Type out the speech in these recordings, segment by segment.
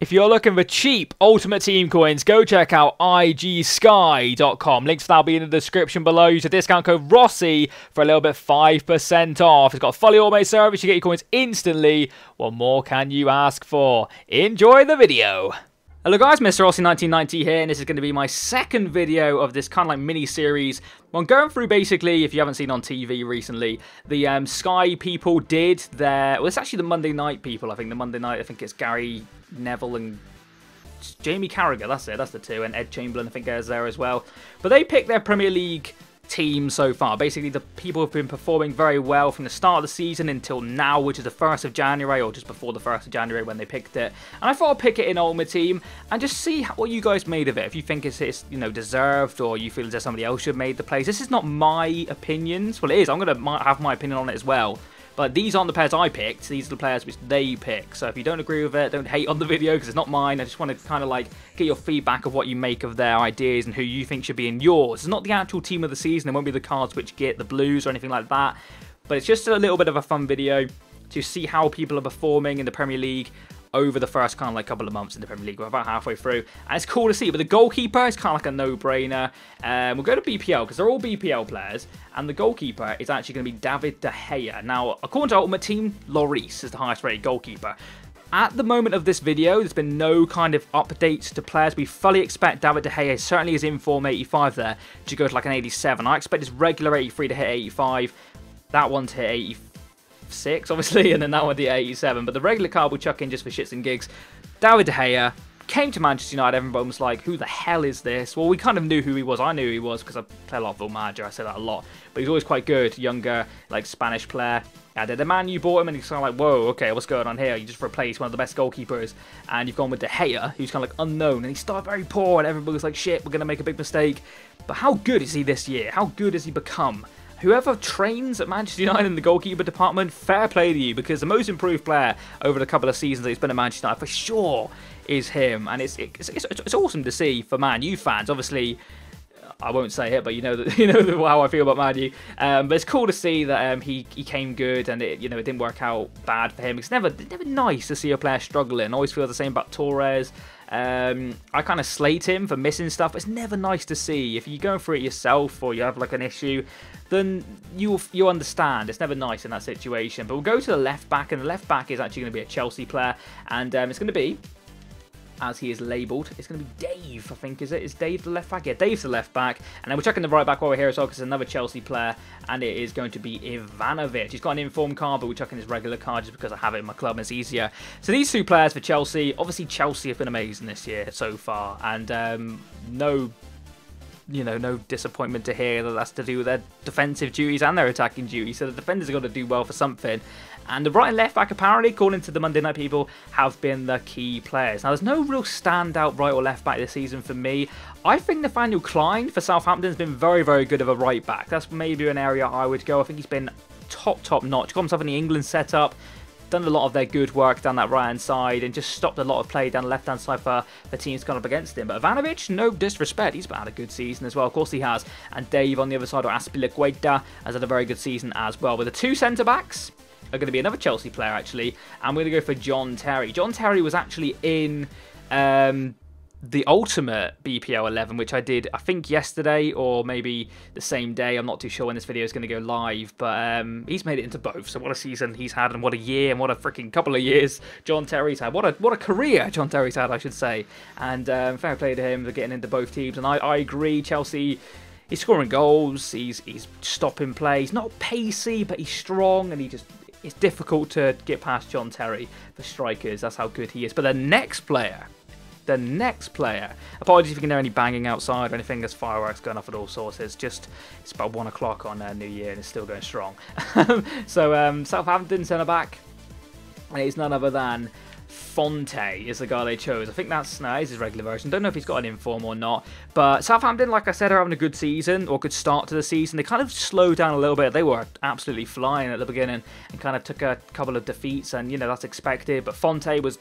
If you're looking for cheap Ultimate Team coins, go check out igsky.com. Links for that will be in the description below. Use the discount code Rossi for a little bit 5% off. It's got a fully automated service. You get your coins instantly. What more can you ask for? Enjoy the video. Hello guys, Mr. Rossi1990 here, and this is going to be my second video of this kind of like mini-series. I'm going through basically, if you haven't seen on TV recently, the Sky people did their, well, it's actually the Monday Night people, I think. The Monday Night, I think it's Gary Neville and Jamie Carragher, that's it, that's the two, and Ed Chamberlain, I think, is there as well. But they picked their Premier League team so far. Basically, the people have been performing very well from the start of the season until now, which is the 1st of January, or just before the 1st of January when they picked it. And I thought I'd pick it in Ultimate Team and just see what you guys made of it. If you think it's you know, deserved, or you feel as if somebody else should have made the plays. This is not my opinions. Well, it is. I'm going to have my opinion on it as well. But these aren't the players I picked, these are the players which they pick. So if you don't agree with it, don't hate on the video because it's not mine. I just want to kind of like get your feedback of what you make of their ideas and who you think should be in yours. It's not the actual team of the season, it won't be the cards which get the blues or anything like that. But it's just a little bit of a fun video to see how people are performing in the Premier League over the first kind of like couple of months in the Premier League. We're about halfway through, and it's cool to see. But the goalkeeper is kind of like a no-brainer. We'll go to BPL because they're all BPL players, and the goalkeeper is actually going to be David De Gea. Now, according to Ultimate Team, Lloris is the highest-rated goalkeeper. At the moment of this video, there's been no kind of updates to players. We fully expect David De Gea, certainly his inform 85 there, to go to like an 87. I expect his regular 83 to hit 85. That one to hit 85. 6 obviously, and then that one the 87, but the regular card we'll chuck in just for shits and gigs. David De Gea came to Manchester United. Everyone was like, who the hell is this? Well, we kind of knew who he was. I knew who he was because I play a lot of Football Manager. I say that a lot, but he's always quite good. Younger, like Spanish player. And then the man you bought him, and he's kind of like, whoa, okay, what's going on here? You just replaced one of the best goalkeepers, and you've gone with De Gea, who's kind of like unknown, and he started very poor, and everybody was like, shit, we're going to make a big mistake. But how good is he this year? How good has he become? Whoever trains at Manchester United in the goalkeeper department, fair play to you, because the most improved player over the couple of seasons that he's been at Manchester United for sure is him, and it's awesome to see for Man U fans. Obviously, I won't say it, but you know how I feel about Man U. But it's cool to see that he came good, and it didn't work out bad for him. It's never nice to see a player struggling. I always feel the same about Torres. I kind of slate him for missing stuff. It's never nice to see. If you're going through it yourself or you have like an issue, then you understand. It's never nice in that situation. But we'll go to the left back, and the left back is actually going to be a Chelsea player, and it's going to be, as he is labelled, it's going to be Dave, I think, is it? Is Dave the left back? Yeah, Dave's the left back. And then we're checking the right back while we're here as well, because it's another Chelsea player, and it is going to be Ivanovic. He's got an informed card, but we're checking his regular card just because I have it in my club and it's easier. So these two players for Chelsea, obviously Chelsea have been amazing this year so far, and no disappointment to hear that that's to do with their defensive duties and their attacking duties. So the defenders have got to do well for something. And the right and left back, apparently, according to the Monday Night people, have been the key players. Now, there's no real standout right or left back this season for me. I think Nathaniel Klein for Southampton has been very, very good of a right back. That's maybe an area I would go. I think he's been top notch. Got himself in the England setup. Done a lot of their good work down that right-hand side and just stopped a lot of play down the left-hand side for the teams gone up against him. But Ivanovic, no disrespect, he's had a good season as well. Of course he has. And Dave on the other side, or Azpilicueta, has had a very good season as well. With the two centre-backs are going to be another Chelsea player, actually. And we're going to go for John Terry. John Terry was actually in the Ultimate BPL 11, which I did, I think, yesterday or maybe the same day. I'm not too sure when this video is going to go live, but he's made it into both. So what a season he's had, and what a year, and what a freaking couple of years John Terry's had. What a career John Terry's had, I should say. And fair play to him for getting into both teams. And I agree, Chelsea, he's scoring goals, he's stopping play. He's not pacey, but he's strong, and it's difficult to get past John Terry for strikers. That's how good he is. But the next player, apologies if you can hear any banging outside or anything, there's fireworks going off at all sorts. It's about 1 o'clock on New Year and it's still going strong. So Southampton centre-back, and it's none other than Fonte is the guy they chose. I think that's his regular version. Don't know if he's got an inform or not. But Southampton, like I said, are having a good season, or good start to the season. They kind of slowed down a little bit. They were absolutely flying at the beginning and kind of took a couple of defeats, and that's expected. But Fonte was,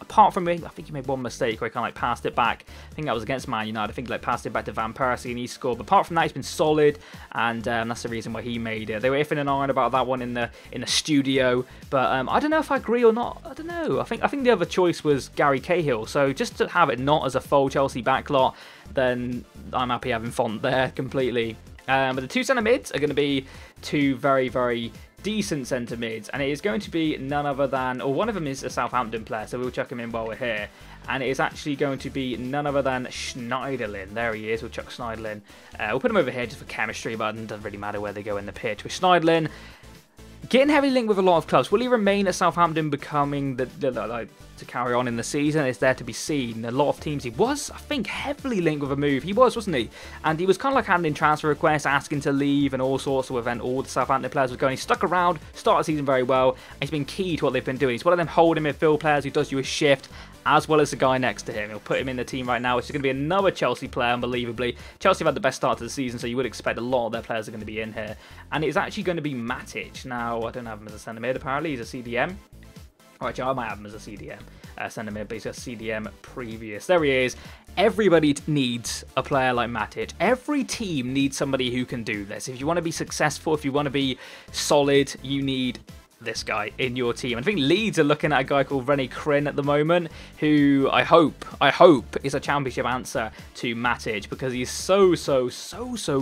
apart from me, I think he made one mistake where he kind of passed it back. I think that was against Man United. I think he passed it back to Van Persie and he scored. But apart from that, he's been solid, and that's the reason why he made it. They were iffing and ahhing about that one in the studio, but I don't know if I agree or not. I don't know. I think the other choice was Gary Cahill. So just to have it not as a full Chelsea backlot, then I'm happy having Font there completely. But the 2 centre mids are going to be 2 very, very decent centre mids, and it is going to be none other than, or one of them is a Southampton player, so we'll chuck him in while we're here, and it is actually going to be none other than Schneiderlin. There he is. We'll chuck Schneiderlin. We'll put him over here just for chemistry, but it doesn't really matter where they go in the pitch. With Schneiderlin getting heavily linked with a lot of clubs. Will he remain at Southampton, becoming to carry on in the season? It's there to be seen. A lot of teams, he was, I think, heavily linked with a move. He was, wasn't he? And he was kind of like handing transfer requests, asking to leave and all sorts of event. All the Southampton players were going. He stuck around, started the season very well, and he's been key to what they've been doing. He's one of them holding midfield players who does you a shift, as well as the guy next to him. He'll put him in the team right now, which is going to be another Chelsea player, unbelievably. Chelsea have had the best start to the season, so you would expect a lot of their players are going to be in here. And it's actually going to be Matic. Now, I don't have him as a centre mid, apparently. He's a CDM. Or actually, I might have him as a CDM. Centre mid, but he's a CDM previous. There he is. Everybody needs a player like Matic. Every team needs somebody who can do this. If you want to be successful, if you want to be solid, you need this guy in your team. I think Leeds are looking at a guy called Rennie Krhin at the moment, who I hope is a championship answer to Matic, because he's so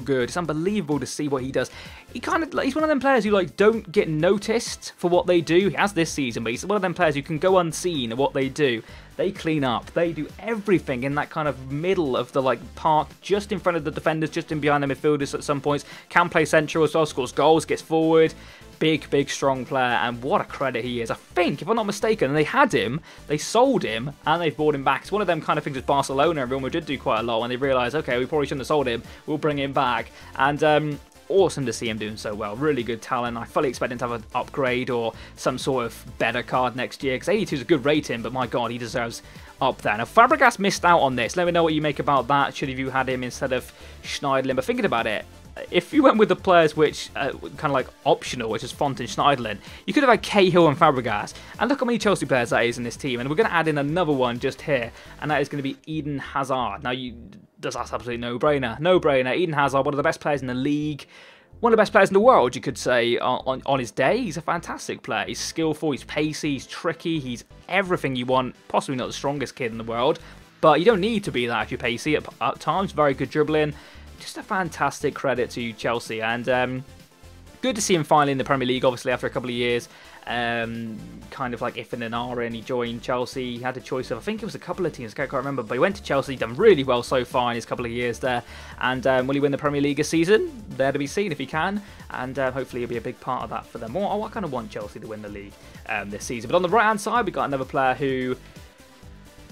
good. It's unbelievable to see what he does. He's one of them players who like don't get noticed for what they do. He has this season, but he's one of them players who can go unseen at what they do. They clean up. They do everything in that kind of middle of the park, just in front of the defenders, just in behind the midfielders at some points. Can play central as well, scores goals, gets forward. Big, strong player, and what a credit he is. I think, if I'm not mistaken, they had him, they sold him, and they've bought him back. It's one of them kind of things that Barcelona and Real Madrid do quite a lot when they realise, okay, we probably shouldn't have sold him, we'll bring him back. And awesome to see him doing so well. Really good talent. I fully expect him to have an upgrade or some sort of better card next year, because 82 is a good rating, but my God, he deserves up there. Now, Fabregas missed out on this. Let me know what you make about that. Should have you had him instead of Schneiderlin? But thinking about it, if you went with the players which kind of like optional, which is Font and Schneiderlin, you could have had Cahill and Fabregas. And look how many Chelsea players that is in this team. And we're going to add in another one just here, and that is going to be Eden Hazard. Now, that's absolutely no-brainer. No-brainer. Eden Hazard, one of the best players in the league. One of the best players in the world, you could say, on his day. He's a fantastic player. He's skillful, he's pacey, he's tricky, he's everything you want. Possibly not the strongest kid in the world, but you don't need to be that if you're pacey at times. Very good dribbling. Just a fantastic credit to Chelsea, and good to see him finally in the Premier League, obviously, after a couple of years. Kind of like if in an R and he joined Chelsea. He had a choice of, I think it was a couple of teams, I can't remember, but he went to Chelsea, done really well so far in his couple of years there. And will he win the Premier League this season? There to be seen if he can, and hopefully he'll be a big part of that for them. I kind of want Chelsea to win the league this season. But on the right hand side, we've got another player who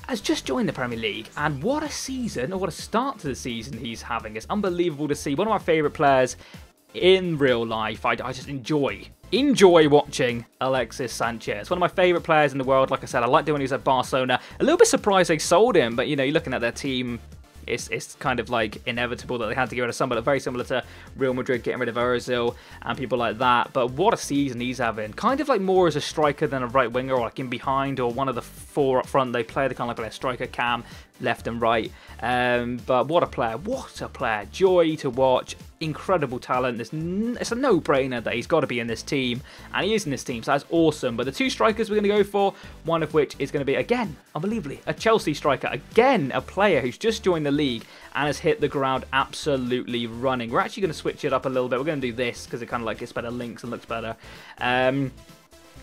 has just joined the Premier League, and what a season, or what a start to the season he's having. It's unbelievable to see. One of my favourite players in real life. I just enjoy watching Alexis Sanchez. One of my favourite players in the world. Like I said, I liked it when he was at Barcelona. A little bit surprised they sold him, but you know, you're looking at their team, it's kind of like inevitable that they had to get rid of somebody. Very similar to Real Madrid getting rid of Ozil and people like that. But what a season he's having. Kind of like more as a striker than a right winger, or like in behind, or one of the four up front. They play the kind of like a striker cam, left and right. But what a player. What a player. Joy to watch. Incredible talent. It's a no-brainer that he's got to be in this team, and he is in this team, so that's awesome. But the two strikers we're going to go for, one of which is going to be, again, unbelievably, a Chelsea striker. Again, a player who's just joined the league and has hit the ground absolutely running. We're actually going to switch it up a little bit. We're going to do this because it kind of like gets better links and looks better.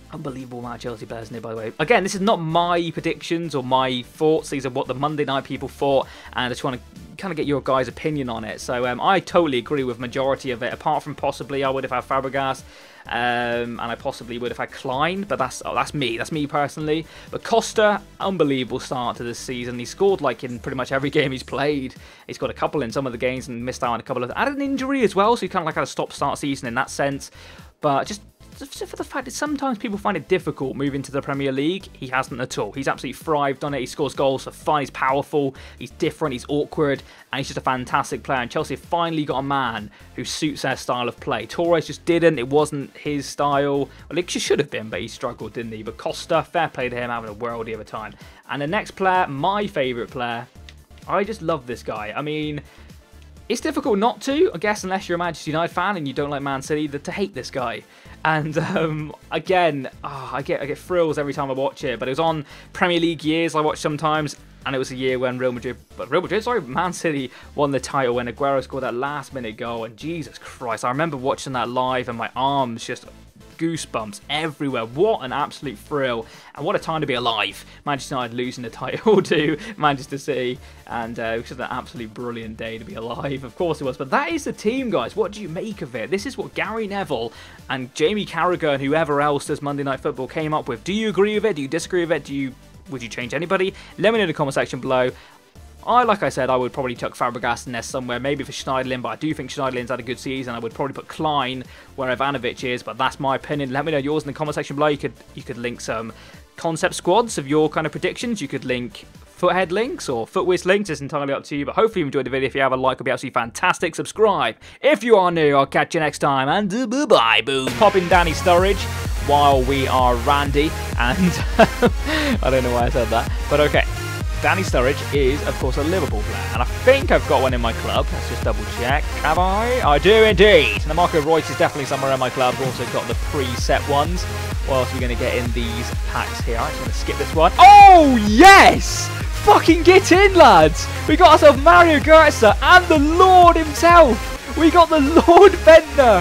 Unbelievable amount of Chelsea players in here, by the way. Again, this is not my predictions or my thoughts. These are what the Monday night people thought, and I just want to kind of get your guys' opinion on it. So I totally agree with majority of it, apart from possibly I would have had Fabregas, and I possibly would have had Klein, but that's me personally. But Costa, unbelievable start to this season. He scored like in pretty much every game he's played. He's got a couple in some of the games and missed out on a couple of. Had an injury as well, so he kind of like had a stop-start season in that sense. But just for the fact that sometimes people find it difficult moving to the Premier League, he hasn't at all. He's absolutely thrived on it. He scores goals for fun. He's powerful. He's different. He's awkward. And he's just a fantastic player. And Chelsea have finally got a man who suits their style of play. Torres just didn't. It wasn't his style. Well, it should have been, but he struggled, didn't he? But Costa, fair play to him, having a worldie of a time. And the next player, my favourite player, I just love this guy. I mean, it's difficult not to, I guess, unless you're a Manchester United fan and you don't like Man City, to hate this guy. And again, I get thrills every time I watch it. But it was on Premier League years I watch sometimes, and it was a year when Man City won the title when Aguero scored that last-minute goal. And Jesus Christ, I remember watching that live, and my arms just goosebumps everywhere. What an absolute thrill, and what a time to be alive. Manchester United losing the title to Manchester City, and it was just an absolutely brilliant day to be alive. Of course it was. But that is the team, guys. What do you make of it? This is what Gary Neville and Jamie Carragher and whoever else does Monday Night Football came up with. Do you agree with it? Do you disagree with it? Would you change anybody? Let me know in the comment section below. Like I said, I would probably chuck Fabregas in there somewhere, maybe for Schneiderlin, but I do think Schneiderlin's had a good season. I would probably put Klein where Ivanovic is, but that's my opinion. Let me know yours in the comment section below. You could link some concept squads of your kind of predictions. You could link foothead links or footwiz links. It's entirely up to you, but hopefully you enjoyed the video. If you have, a like would be absolutely fantastic. Subscribe if you are new. I'll catch you next time, and bye-bye, boom. Pop in Danny Sturridge while we are Randy, and I don't know why I said that, but okay. Danny Sturridge is, of course, a Liverpool player, and I think I've got one in my club. Let's just double check. Have I? I do indeed. And the Marco Reus is definitely somewhere in my club. I've also got the preset ones. What else are we going to get in these packs here? I'm just going to skip this one. Oh, yes! Fucking get in, lads! We got ourselves Mario Götze and the Lord himself! We got the Lord Bender!